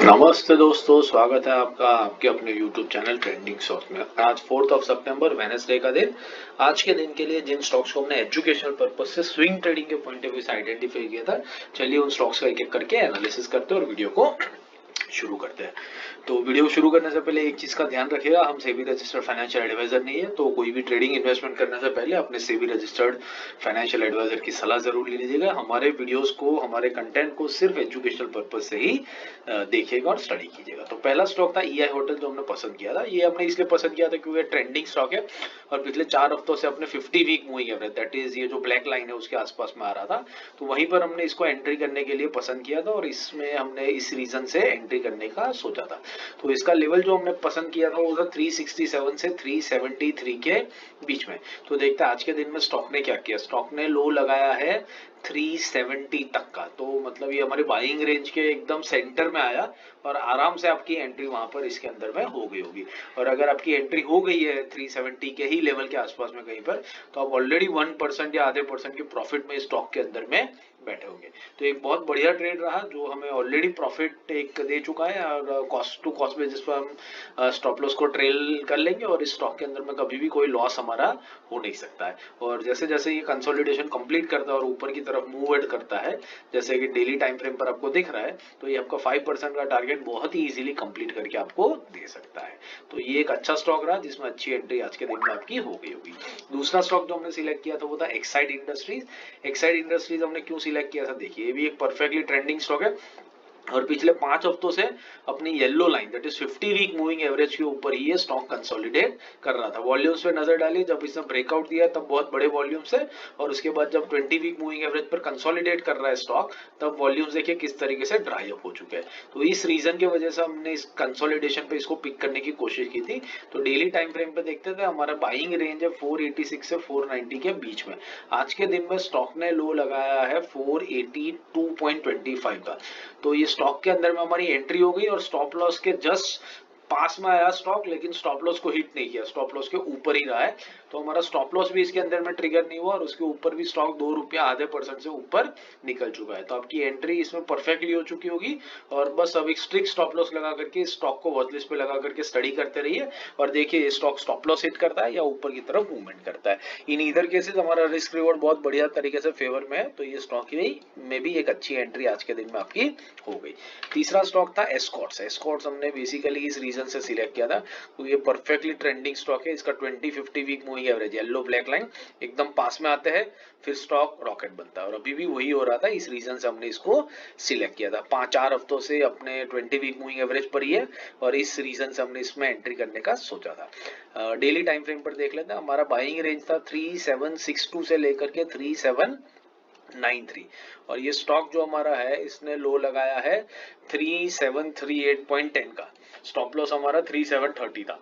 नमस्ते दोस्तों, स्वागत है आपका आपके अपने YouTube चैनल ट्रेंडिंग स्टॉक्स में। आज 4 सितंबर वेडनेसडे का दिन। आज के दिन के लिए जिन स्टॉक्स को हमने एजुकेशनल पर्पज से स्विंग ट्रेडिंग के पॉइंट ऑफ व्यू से आइडेंटिफाई किया था, चलिए उन स्टॉक्स का एक एक करके एनालिसिस करते हैं और वीडियो को शुरू करते हैं। तो वीडियो शुरू करने से पहले एक चीज का ध्यान रखिएगा, हम सेबी रजिस्टर्ड फाइनेंशियल एडवाइजर नहीं है, तो कोई भी ट्रेडिंग इन्वेस्टमेंट करने से पहले अपने सेबी रजिस्टर्ड फाइनेंशियल एडवाइजर की सलाह जरूर ले लीजिएगा। हमारे वीडियोस को, हमारे कंटेंट को सिर्फ एजुकेशनल पर्पज से ही देखिएगा और स्टडी कीजिएगा। तो पहला स्टॉक था ईआई होटल, जो हमने पसंद किया था। ये हमने इसलिए पसंद किया था क्योंकि ट्रेंडिंग स्टॉक है और पिछले 4 हफ्तों से अपने 50 week moving average, that is ये जो ब्लैक लाइन है उसके आसपास में आ रहा था, तो वहीं पर हमने इसको एंट्री करने के लिए पसंद किया था और इसमें हमने इस रीजन से एंट्री करने का सोचा था। तो इसका लेवल जो हमने पसंद किया था वो था 367 से 373 के बीच में। तो देखते हैं आज के दिन में स्टॉक ने क्या किया। स्टॉक ने लो लगाया है 370 तक का, तो मतलब ये हमारे बाइंग रेंज के एकदम सेंटर में आया और आराम से आपकी एंट्री वहां पर इसके अंदर में हो गई होगी। और अगर आपकी एंट्री हो गई है 370 के ही लेवल के आसपास में कहीं पर, तो आप ऑलरेडी 1% या आधे परसेंट के प्रॉफिट में स्टॉक के अंदर में बैठे होंगे। तो एक बहुत बढ़िया ट्रेड रहा जो हमें ऑलरेडी प्रॉफिट एक दे चुका है और कॉस्ट टू कॉस्ट बेसिस पर हम स्टॉप लॉस को ट्रेल कर लेंगे और इस स्टॉक के अंदर में कभी भी कोई लॉस हमारा हो नहीं सकता है। और जैसे जैसे ये कंसोलिडेशन कंप्लीट करता है और ऊपर की तरफ मूव करता है, जैसे कि डेली टाइम फ्रेम पर आपको दिख रहा है, तो ये आपका 5% का टारगेट बहुत ही इजीली कंप्लीट करके आपको दे सकता है। तो ये एक अच्छा स्टॉक रहा जिसमें अच्छी एंट्री आज के दिन में आपकी हो गई होगी। दूसरा स्टॉक जो हमने सिलेक्ट किया था वो था एक्साइड इंडस्ट्रीज। एक्साइड इंडस्ट्रीज हमने क्यों सिलेक्ट किया था, देखिए ये भी एक परफेक्टली ट्रेंडिंग स्टॉक है और पिछले 5 हफ्तों से अपनी yellow line, that is 50 week moving average के ऊपर ही ये स्टॉक कंसोलिडेट कर रहा था। वॉल्यूम्स पे नजर डालिए, जब इसने ब्रेकआउट दिया तब बहुत बड़े वॉल्यूम से, और उसके बाद जब 20 वीक मूविंग एवरेज पर कंसोलिडेट कर रहा है स्टॉक, तब वॉल्यूम्स देखिए किस तरीके से ड्राई अप हो चुके हैं। तो इस रीजन की वजह से हमने इस कंसोलिडेशन पे इसको पिक करने की कोशिश की थी। तो डेली टाइम फ्रेम पे देखते थे, हमारा बाइंग रेंज है 486 से 490 के बीच में। आज के दिन में स्टॉक ने लो लगाया है 482.25 का। तो ये स्टॉक के अंदर में हमारी एंट्री हो गई और स्टॉप लॉस के जस्ट पास में आया स्टॉक, लेकिन स्टॉप लॉस को हिट नहीं किया, स्टॉप लॉस के ऊपर ही रहा है। तो हमारा स्टॉप लॉस भी इसके अंदर में ट्रिगर नहीं हुआ और उसके ऊपर भी स्टॉक 2 रुपया आधे परसेंट से ऊपर निकल चुका है। तो आपकी एंट्री इसमें परफेक्टली हो चुकी होगी और बस अब एक स्ट्रिक्ट स्टॉप लॉस लगा करके स्टॉक को वॉच लिस्ट पे लगा करके स्टडी करते रहिए और देखिए ये स्टॉक स्टॉप लॉस हिट करता है या ऊपर की तरफ मूवमेंट करता है। इन इधर केसेस हमारा रिस्क रिवॉर्ड बहुत बढ़िया तरीके से फेवर में है, तो ये स्टॉक में भी एक अच्छी एंट्री आज के दिन में आपकी हो गई। तीसरा स्टॉक था एस्कॉर्ट्स। एस्कॉर्ट्स हमने बेसिकली इस रीजन से सिलेक्ट किया था तो ये परफेक्टली ट्रेंडिंग स्टॉक है। इसका 20-50 week moving average yellow black line एकदम पास में आते हैं, फिर स्टॉक रॉकेट बनता है और अभी भी वही हो रहा था। इस रीजन से हमने इसको सिलेक्ट किया था। 5-4 हफ्तों से अपने 20 वीक मूविंग एवरेज पर ही है और इस रीजन से हमने इसमें एंट्री करने का सोचा था। डेली टाइम फ्रेम पर देख लेते हैं, हमारा बाइंग रेंज था 3762 से लेकर के 3793 और ये स्टॉक जो हमारा है इसने लो लगाया है 3738.10 का। स्टॉप लॉस हमारा 3730 था,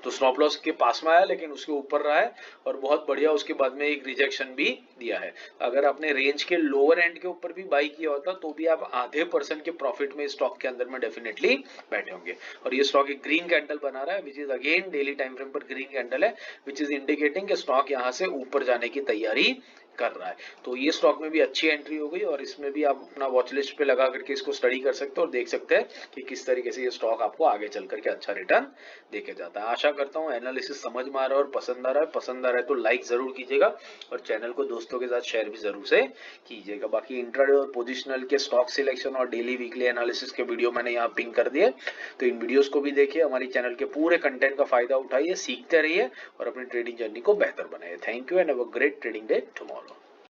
तो स्टॉप लॉस के पास में आया लेकिन उसके ऊपर रहा है और बहुत बढ़िया उसके बाद में एक रिजेक्शन भी दिया है। अगर आपने रेंज के लोअर एंड के ऊपर भी बाई किया होता तो भी आप आधे परसेंट के प्रॉफिट में स्टॉक के अंदर में डेफिनेटली बैठे होंगे। और ये स्टॉक एक ग्रीन कैंडल बना रहा है, which is again daily time frame पर ग्रीन कैंडल है, विच इज इंडिकेटिंग कि स्टॉक यहाँ से ऊपर जाने की तैयारी कर रहा है। तो ये स्टॉक में भी अच्छी एंट्री हो गई और इसमें भी आप अपना वॉच लिस्ट पे लगा करके इसको स्टडी कर सकते हो और देख सकते हैं कि किस तरीके से ये स्टॉक आपको आगे चल करके अच्छा रिटर्न देके जाता है। आशा करता हूँ एनालिसिस समझ में आ रहा है और पसंद आ रहा है। पसंद आ रहा है तो लाइक जरूर कीजिएगा और चैनल को दोस्तों के साथ शेयर भी जरूर से कीजिएगा। बाकी इंट्राडे और पोजिशनल के स्टॉक सिलेक्शन और डेली वीकली एनालिसिस के वीडियो मैंने यहाँ पिन कर दिए, तो इन वीडियोस को भी देखिए, हमारी चैनल के पूरे कंटेंट का फायदा उठाइए, सीखते रहिए और अपनी ट्रेडिंग जर्नी को बेहतर बनाइए। Thank you and have a great trading day tomorrow.